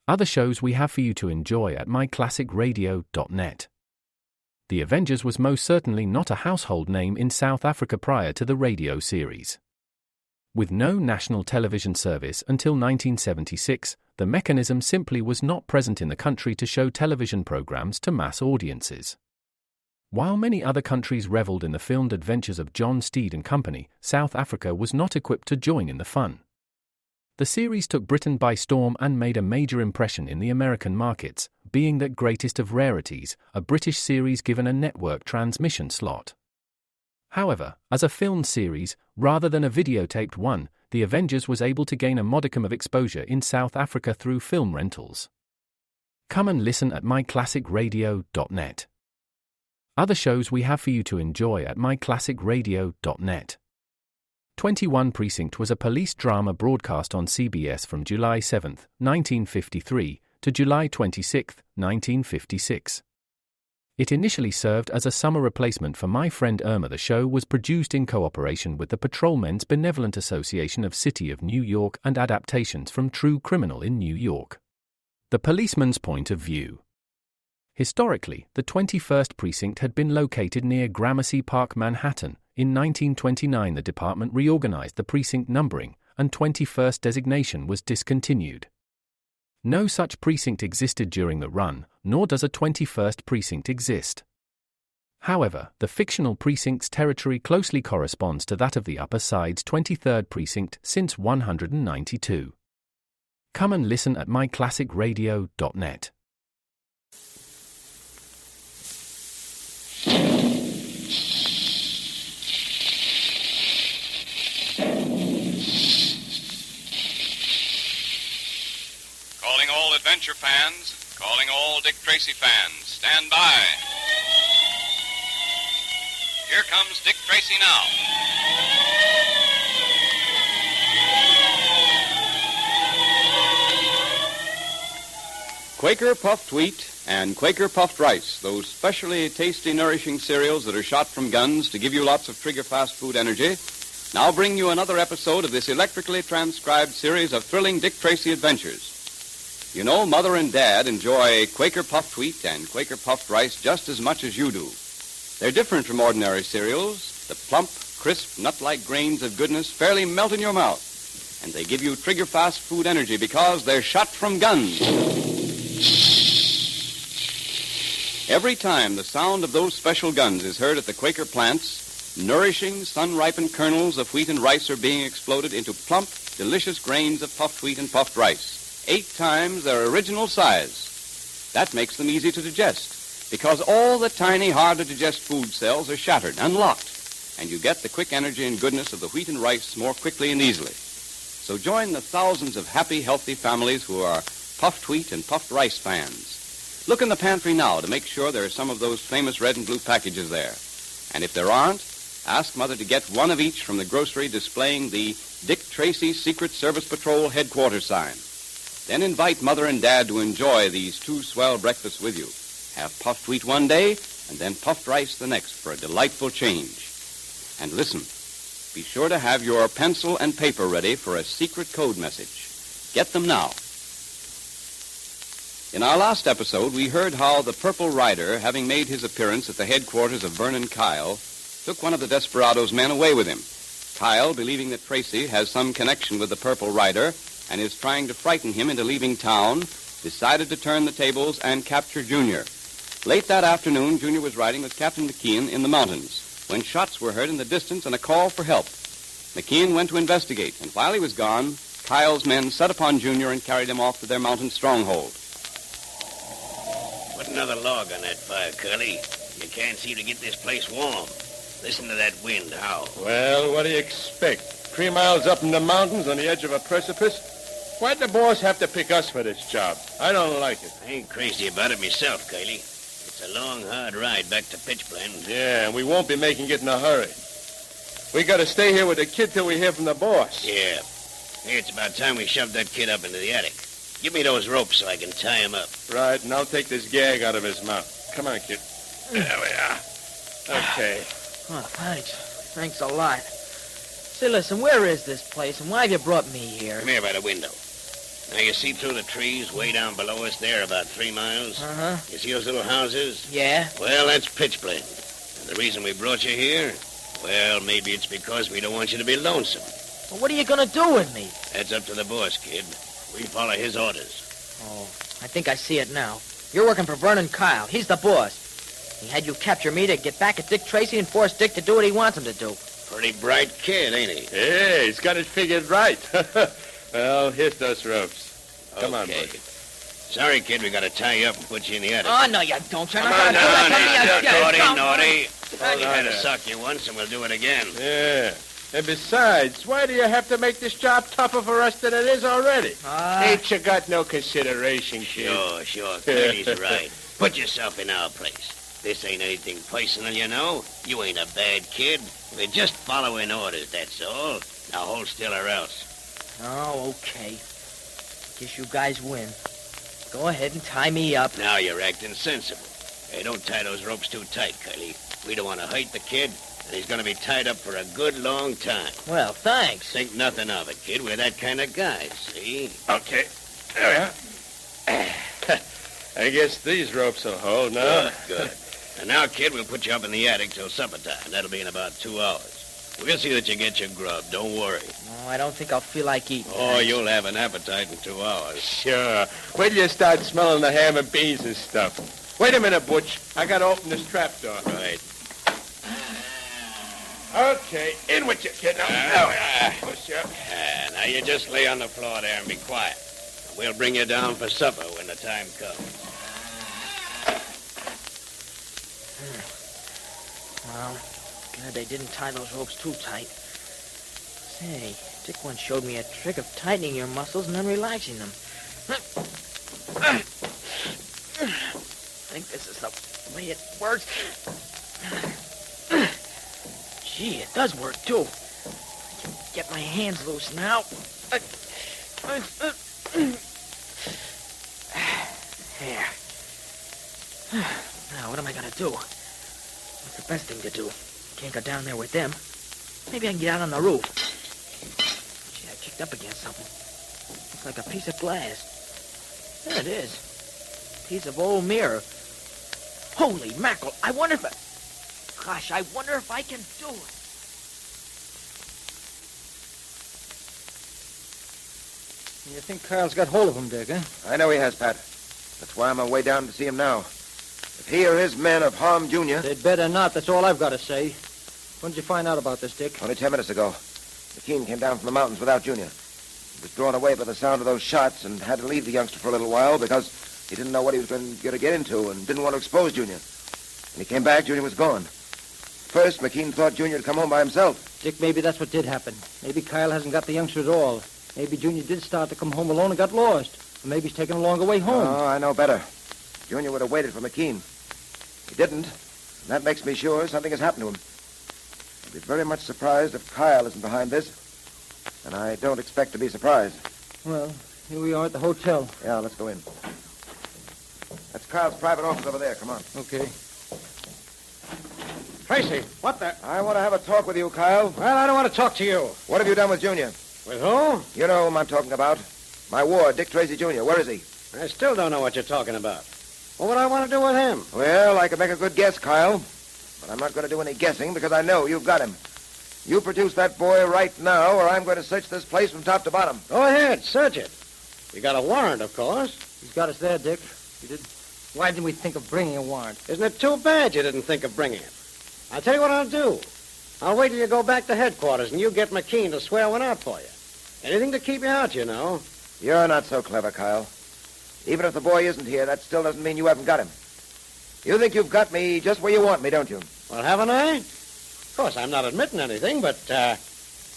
Other shows we have for you to enjoy at myclassicradio.net. The Avengers was most certainly not a household name in South Africa prior to the radio series. With no national television service until 1976, the mechanism simply was not present in the country to show television programs to mass audiences. While many other countries reveled in the filmed adventures of John Steed and company, South Africa was not equipped to join in the fun. The series took Britain by storm and made a major impression in the American markets, being that greatest of rarities, a British series given a network transmission slot. However, as a filmed series, rather than a videotaped one, The Avengers was able to gain a modicum of exposure in South Africa through film rentals. Come and listen at myclassicradio.net. Other shows we have for you to enjoy at myclassicradio.net. 21 Precinct was a police drama broadcast on CBS from July 7, 1953, to July 26, 1956. It initially served as a summer replacement for My Friend Irma. The show was produced in cooperation with the Patrolmen's Benevolent Association of City of New York and adaptations from True Criminal in New York. The Policeman's Point of View. Historically, the 21st Precinct had been located near Gramercy Park, Manhattan. In 1929, the department reorganized the precinct numbering, and 21st designation was discontinued. No such precinct existed during the run, nor does a 21st precinct exist. However, the fictional precinct's territory closely corresponds to that of the Upper Side's 23rd precinct since 192. Come and listen at myclassicradio.net. Calling all adventure fans, calling all Dick Tracy fans, stand by. Here comes Dick Tracy now. Quaker puffed wheat and Quaker puffed rice, those specially tasty, nourishing cereals that are shot from guns to give you lots of trigger-fast food energy, now bring you another episode of this electrically transcribed series of thrilling Dick Tracy adventures. You know, Mother and Dad enjoy Quaker puffed wheat and Quaker puffed rice just as much as you do. They're different from ordinary cereals. The plump, crisp, nut-like grains of goodness fairly melt in your mouth. And they give you trigger-fast food energy because they're shot from guns. Every time the sound of those special guns is heard at the Quaker plants, nourishing, sun-ripened kernels of wheat and rice are being exploded into plump, delicious grains of puffed wheat and puffed rice, 8 times their original size. That makes them easy to digest, because all the tiny, hard-to-digest food cells are shattered and locked, and you get the quick energy and goodness of the wheat and rice more quickly and easily. So join the thousands of happy, healthy families who are puffed wheat and puffed rice fans. Look in the pantry now to make sure there are some of those famous red and blue packages there. And if there aren't, ask Mother to get one of each from the grocery displaying the Dick Tracy Secret Service Patrol headquarters sign. Then invite Mother and Dad to enjoy these 2 swell breakfasts with you. Have puffed wheat one day, and then puffed rice the next for a delightful change. And listen, be sure to have your pencil and paper ready for a secret code message. Get them now. In our last episode, we heard how the Purple Rider, having made his appearance at the headquarters of Vernon Kyle, took one of the desperado's men away with him. Kyle, believing that Tracy has some connection with the Purple Rider and is trying to frighten him into leaving town, decided to turn the tables and capture Junior. Late that afternoon, Junior was riding with Captain McKeon in the mountains when shots were heard in the distance and a call for help. McKeon went to investigate, and while he was gone, Kyle's men set upon Junior and carried him off to their mountain stronghold. Put another log on that fire, Curly. You can't seem to get this place warm. Listen to that wind howl. Well, what do you expect? 3 miles up in the mountains on the edge of a precipice? Why'd the boss have to pick us for this job? I don't like it. I ain't crazy about it myself, Curly. It's a long, hard ride back to Pitchblende. Yeah, and we won't be making it in a hurry. We gotta stay here with the kid till we hear from the boss. Yeah. Hey, it's about time we shoved that kid up into the attic. Give me those ropes so I can tie him up. Right, and I'll take this gag out of his mouth. Come on, kid. There we are. Okay. Oh, thanks. Thanks a lot. Say, listen, where is this place, and why have you brought me here? Come here by the window. Now, you see through the trees way down below us there, about 3 miles? Uh-huh. You see those little houses? Yeah? Well, that's pitchblende. And the reason we brought you here? Well, maybe it's because we don't want you to be lonesome. Well, what are you gonna do with me? That's up to the boss, kid. We follow his orders. Oh, I think I see it now. You're working for Vernon Kyle. He's the boss. He had you capture me to get back at Dick Tracy and force Dick to do what he wants him to do. Pretty bright kid, ain't he? Hey, he's got it figured right. Well, here's those ropes. Come on, Okay. buddy. Sorry, kid, we gotta tie you up and put you in the attic. Oh, no, you don't. You're not Come on gonna do now, that to me. naughty, Don't. naughty. Hold We on had to there. sock you once, and we'll do it again. Yeah. And besides, why do you have to make this job tougher for us than it is already? Ain't you got no consideration, kid? Sure, Curly's right. Put yourself in our place. This ain't anything personal, you know. You ain't a bad kid. We're just following orders, that's all. Now hold still or else. Oh, okay. Guess you guys win. Go ahead and tie me up. Now you're acting sensible. Hey, don't tie those ropes too tight, Curly. We don't want to hurt the kid, and he's going to be tied up for a good long time. Well, thanks. Think nothing of it, kid. We're that kind of guys, see? Okay. There we are. I guess these ropes will hold now. Good. And now, kid, we'll put you up in the attic till supper time. That'll be in about 2 hours. We'll see that you get your grub. Don't worry. Oh, I don't think I'll feel like eating. Oh, tonight. you'll have an appetite in 2 hours. Sure. Wait till you start smelling the ham and beans and stuff. Wait a minute, Butch. I gotta open this trapdoor. Right. Okay, in with you, kid. Now, push up. Now you just lay on the floor there and be quiet. We'll bring you down for supper when the time comes. Well, glad they didn't tie those ropes too tight. Say, Dick once showed me a trick of tightening your muscles and then relaxing them. I think this is the way it works. Gee, it does work, too. I can get my hands loose now. There. Now, what am I going to do? What's the best thing to do? Can't go down there with them. Maybe I can get out on the roof. Gee, I kicked up against something. Looks like a piece of glass. There it is. Piece of old mirror. Holy mackerel. I wonder if Gosh, I wonder if I can do it. You think Kyle's got hold of him, Dick, eh? I know he has, Pat. That's why I'm on my way down to see him now. If he or his men have harmed Junior... They'd better not. That's all I've got to say. When did you find out about this, Dick? Only 10 minutes ago. McKean came down from the mountains without Junior. He was drawn away by the sound of those shots and had to leave the youngster for a little while because he didn't know what he was going to get into and didn't want to expose Junior. When he came back, Junior was gone. First, McKean thought Junior had come home by himself. Dick, maybe that's what did happen. Maybe Kyle hasn't got the youngster at all. Maybe Junior did start to come home alone and got lost. Or maybe he's taking a longer way home. Oh, I know better. Junior would have waited for McKean. He didn't. And that makes me sure something has happened to him. I'd be very much surprised if Kyle isn't behind this. And I don't expect to be surprised. Well, here we are at the hotel. Yeah, let's go in. That's Kyle's private office over there. Come on. Okay. Tracy, what the... I want to have a talk with you, Kyle. Well, I don't want to talk to you. What have you done with Junior? With who? You know whom I'm talking about. My ward, Dick Tracy Jr. Where is he? I still don't know what you're talking about. What would I want to do with him? Well, I could make a good guess, Kyle. But I'm not going to do any guessing because I know you've got him. You produce that boy right now, or I'm going to search this place from top to bottom. Go ahead, search it. You got a warrant, of course. He's got us there, Dick. He did. Why didn't we think of bringing a warrant? Isn't it too bad you didn't think of bringing it? I'll tell you what I'll do. I'll wait till you go back to headquarters and you get McKean to swear one out for you. Anything to keep you out, you know. You're not so clever, Kyle. Even if the boy isn't here, that still doesn't mean you haven't got him. You think you've got me just where you want me, don't you? Well, haven't I? Of course, I'm not admitting anything, but I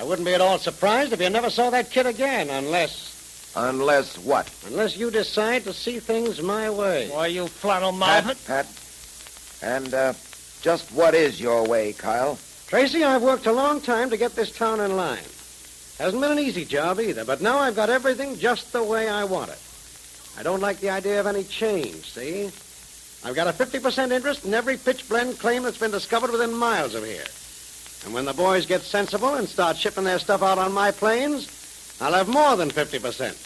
wouldn't be at all surprised if you never saw that kid again, unless... Unless what? Unless you decide to see things my way. Why, you flannel-mouthed... Pat. And, just what is your way, Kyle? Tracy, I've worked a long time to get this town in line. Hasn't been an easy job either, but now I've got everything just the way I want it. I don't like the idea of any change, see? I've got a 50% interest in every pitchblende claim that's been discovered within miles of here. And when the boys get sensible and start shipping their stuff out on my planes, I'll have more than 50%.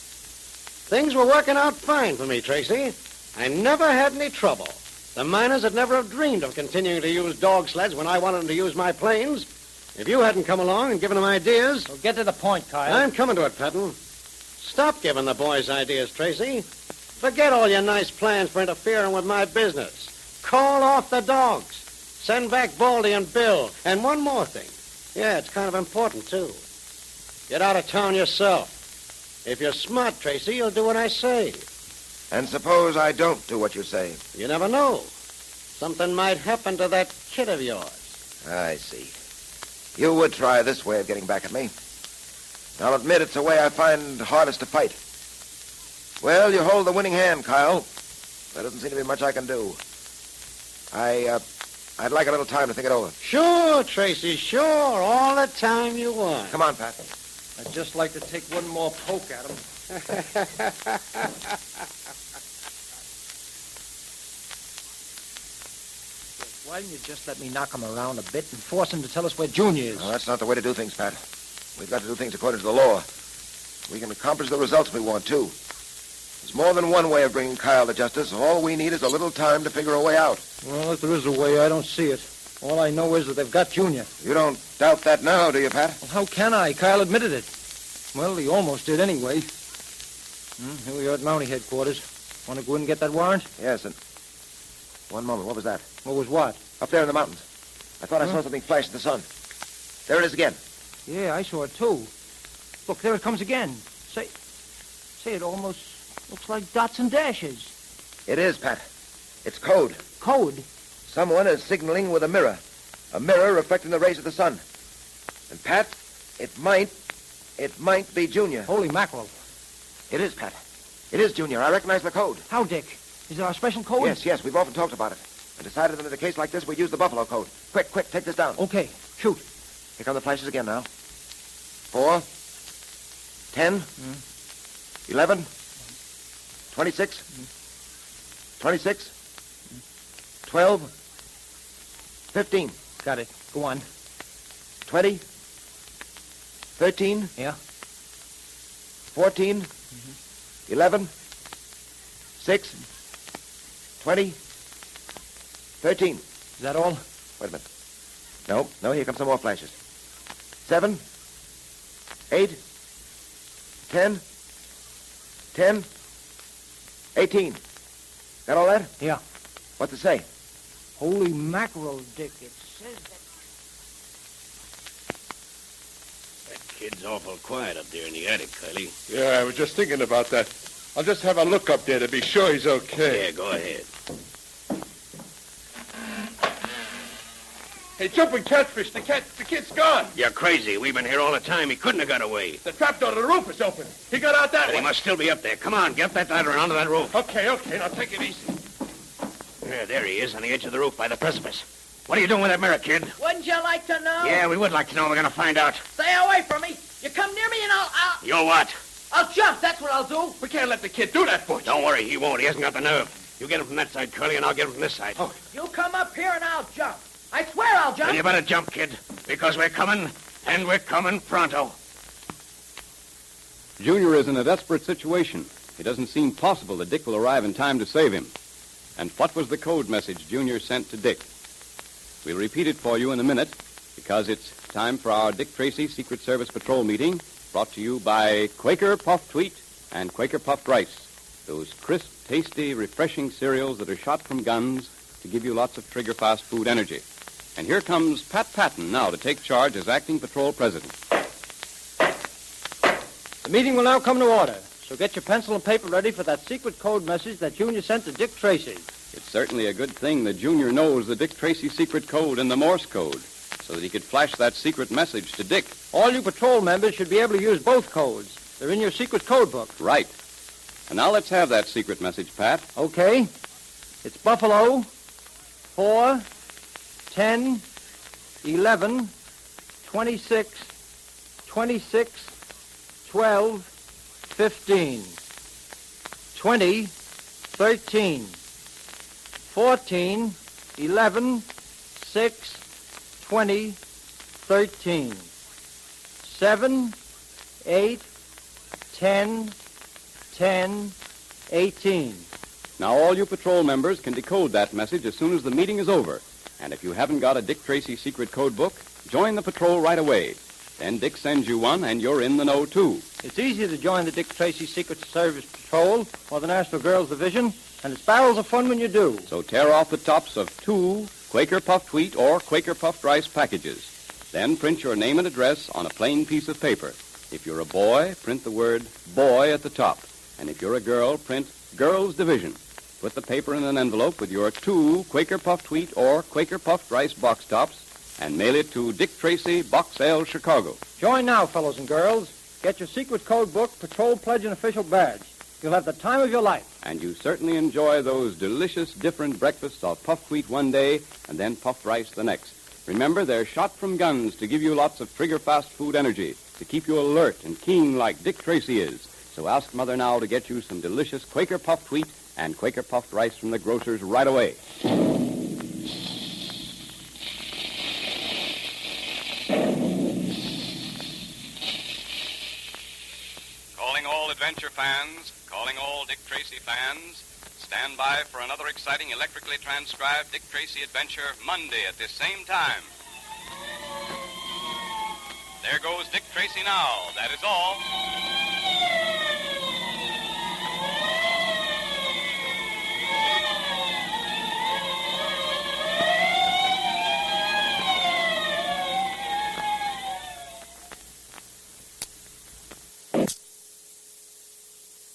Things were working out fine for me, Tracy. I never had any trouble. The miners would never have dreamed of continuing to use dog sleds when I wanted them to use my planes. If you hadn't come along and given them ideas... So get to the point, Kyle. I'm coming to it, Patton. Stop giving the boys ideas, Tracy. Forget all your nice plans for interfering with my business. Call off the dogs. Send back Baldy and Bill. And one more thing. Yeah, it's kind of important, too. Get out of town yourself. If you're smart, Tracy, you'll do what I say. And suppose I don't do what you say. You never know. Something might happen to that kid of yours. I see. You would try this way of getting back at me. I'll admit it's a way I find hardest to fight. Well, you hold the winning hand, Kyle. There doesn't seem to be much I can do. I'd like a little time to think it over. Sure, Tracy, sure. All the time you want. Come on, Pat. I'd just like to take one more poke at him. Why didn't you just let me knock him around a bit and force him to tell us where Junior is? No, that's not the way to do things, Pat. We've got to do things according to the law. We can accomplish the results we want, too. There's more than one way of bringing Kyle to justice. All we need is a little time to figure a way out. Well, if there is a way, I don't see it. All I know is that they've got Junior. You don't doubt that now, do you, Pat? Well, how can I? Kyle admitted it. Well, he almost did anyway. Here we are at Mountie headquarters. Want to go in and get that warrant? Yes, and... One moment. What was that? What was what? Up there in the mountains. I thought I saw something flash in the sun. There it is again. Yeah, I saw it, too. Look, there it comes again. Say, it almost looks like dots and dashes. It is, Pat. It's code. Code? Someone is signaling with a mirror. A mirror reflecting the rays of the sun. And, Pat, it might be Junior. Holy mackerel. It is, Pat. It is Junior. I recognize the code. How, Dick? Is it our special code? Yes. We've often talked about it. I decided that in a case like this, we'd use the Buffalo code. Quick, take this down. Okay, shoot. Here come the flashes again now. 4, 10, 11, 26, 26, 12, 15. Got it. Go on. 20, 13. Yeah. 14, 11, 6, 20, 13. Is that all? Wait a minute. No, here come some more flashes. 7, 8, 10, 18. Got all that? Yeah. What's it say? Holy mackerel, Dick. It says that... That kid's awful quiet up there in the attic, Kylie. Yeah, I was just thinking about that. I'll just have a look up there to be sure he's okay. Yeah, go ahead. Hey, jumping catfish, the kid's gone. You're crazy. We've been here all the time. He couldn't have got away. The trapdoor to the roof is open. He got out that But way. he must still be up there. Come on, get that ladder and onto that roof. Okay, now take it easy. Yeah, there he is on the edge of the roof by the precipice. What are you doing with that mirror, kid? Wouldn't you like to know? Yeah, we would like to know. We're going to find out. Stay away from me. You come near me and You what? I'll jump. That's what I'll do. We can't let the kid do that, Butch. Don't worry, he won't. He hasn't got the nerve. You get him from that side, Curly, and I'll get him from this side. Oh. You come up here and I'll jump. I swear I'll jump. Then you better jump, kid, because we're coming, and we're coming pronto. Junior is in a desperate situation. It doesn't seem possible that Dick will arrive in time to save him. And what was the code message Junior sent to Dick? We'll repeat it for you in a minute, because it's time for our Dick Tracy Secret Service Patrol meeting, brought to you by Quaker Puffed Wheat and Quaker Puffed Rice, those crisp, tasty, refreshing cereals that are shot from guns to give you lots of trigger-fast food energy. And here comes Pat Patton now to take charge as acting patrol president. The meeting will now come to order. So get your pencil and paper ready for that secret code message that Junior sent to Dick Tracy. It's certainly a good thing that Junior knows the Dick Tracy secret code and the Morse code, so that he could flash that secret message to Dick. All you patrol members should be able to use both codes. They're in your secret code book. Right. And now let's have that secret message, Pat. Okay. It's Buffalo, 4, 10, 11, 26, 26, 12, 15, 20, 13, 14, 11, 6, 20, 13, 7, 8, 10, 10, 18. Now, all you patrol members can decode that message as soon as the meeting is over. And if you haven't got a Dick Tracy secret code book, join the patrol right away. Then Dick sends you one, and you're in the know, too. It's easier to join the Dick Tracy Secret Service Patrol or the National Girls Division, and it's barrels of fun when you do. So tear off the tops of 2 Quaker puffed wheat or Quaker puffed rice packages. Then print your name and address on a plain piece of paper. If you're a boy, print the word boy at the top. And if you're a girl, print Girls Division. Put the paper in an envelope with your 2 Quaker puffed wheat or Quaker puffed rice box tops and mail it to Dick Tracy, Box L, Chicago. Join now, fellows and girls. Get your secret code book, patrol pledge, and official badge. You'll have the time of your life. And you certainly enjoy those delicious different breakfasts of puffed wheat one day and then puffed rice the next. Remember, they're shot from guns to give you lots of trigger-fast food energy, to keep you alert and keen like Dick Tracy is. So ask Mother now to get you some delicious Quaker puffed wheat and Quaker puffed rice from the grocer's right away. Calling all adventure fans, calling all Dick Tracy fans, stand by for another exciting electrically transcribed Dick Tracy adventure Monday at this same time. There goes Dick Tracy now, that is all.